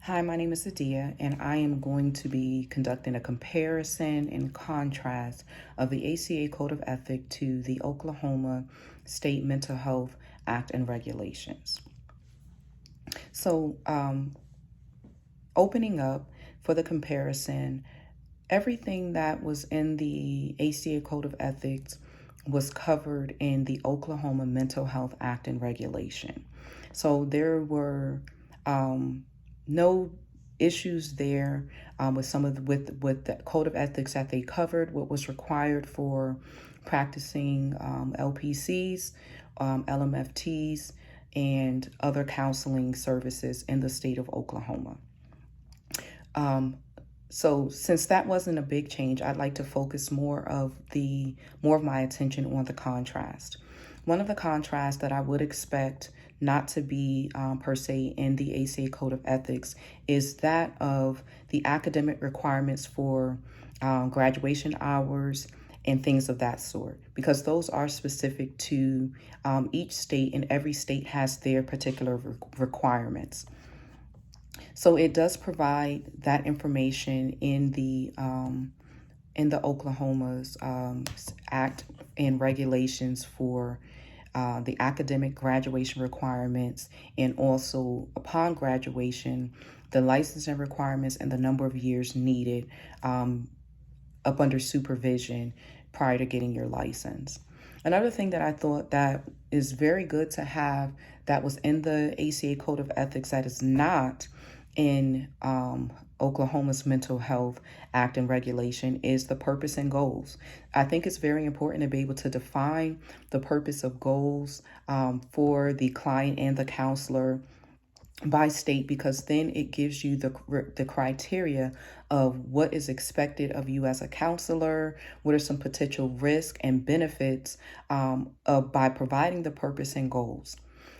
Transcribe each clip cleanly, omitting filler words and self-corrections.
Hi, my name is Adia, and I am going to be conducting a comparison and contrast of the ACA Code of Ethics to the Oklahoma State Mental Health Act and Regulations. So, opening up for the comparison, everything that was in the ACA Code of Ethics was covered in the Oklahoma Mental Health Act and Regulation. So there were no issues there with some of with the code of ethics that they covered, what was required for practicing LPCs, LMFTs, and other counseling services in the state of Oklahoma. So since that wasn't a big change, I'd like to focus more of my attention on the contrast. One of the contrasts that I would expect not to be per se in the ACA Code of Ethics is that of the academic requirements for graduation hours and things of that sort, because those are specific to each state, and every state has their particular requirements. So it does provide that information in the Oklahoma's Act and regulations for the academic graduation requirements, and also upon graduation, the licensing requirements and the number of years needed up under supervision prior to getting your license. Another thing that I thought that is very good to have that was in the ACA Code of Ethics that is not in Oklahoma's Mental Health Act and Regulation is the purpose and goals. I think it's very important to be able to define the purpose of goals for the client and the counselor by state, because then it gives you the criteria of what is expected of you as a counselor, what are some potential risks and benefits by providing the purpose and goals.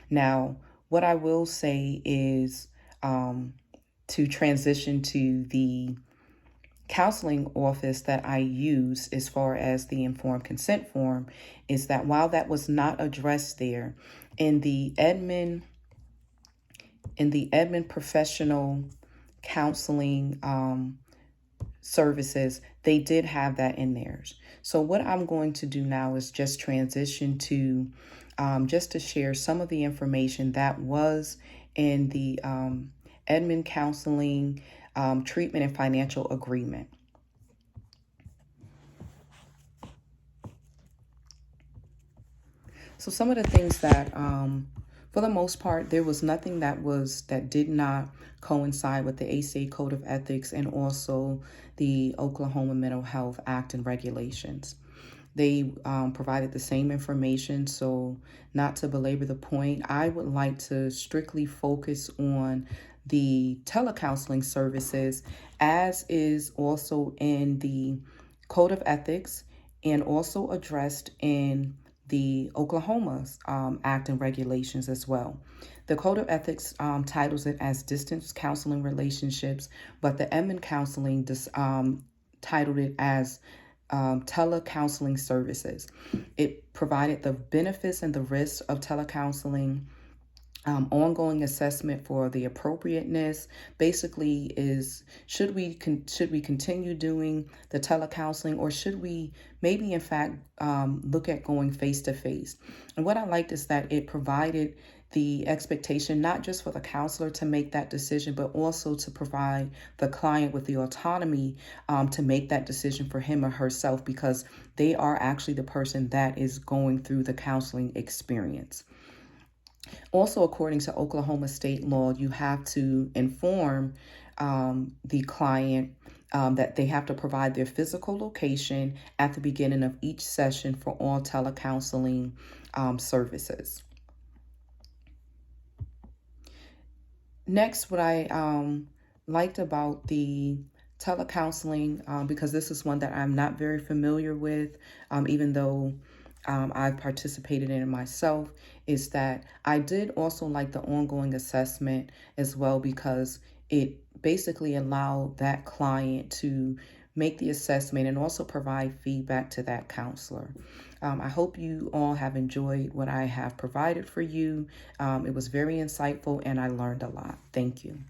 Now, what I will say is to transition to the counseling office that I use as far as the informed consent form, is that while that was not addressed there in the Edmond professional counseling services, they did have that in theirs. So what I'm going to do now is just transition to just to share some of the information that was in the Edmond Counseling Treatment and Financial Agreement. So some of the things that for the most part, there was nothing that did not coincide with the ACA Code of Ethics and also the Oklahoma Mental Health Act and Regulations. They provided the same information, so not to belabor the point, I would like to strictly focus on the telecounseling services, as is also in the Code of Ethics and also addressed in the Oklahoma's Act and Regulations as well. The Code of Ethics titles it as Distance Counseling Relationships, but the Edmond Counseling titled it as telecounseling services. It provided the benefits and the risks of telecounseling, ongoing assessment for the appropriateness. Basically, is should we continue doing the telecounseling, or should we maybe in fact look at going face to face? And what I liked is that it provided the expectation not just for the counselor to make that decision, but also to provide the client with the autonomy to make that decision for him or herself, because they are actually the person that is going through the counseling experience. Also, according to Oklahoma state law, you have to inform the client that they have to provide their physical location at the beginning of each session for all telecounseling services. Next, what I liked about the telecounseling, because this is one that I'm not very familiar with, even though I've participated in it myself, is that I did also like the ongoing assessment as well, because it basically allowed that client to make the assessment and also provide feedback to that counselor. I hope you all have enjoyed what I have provided for you. It was very insightful and I learned a lot. Thank you.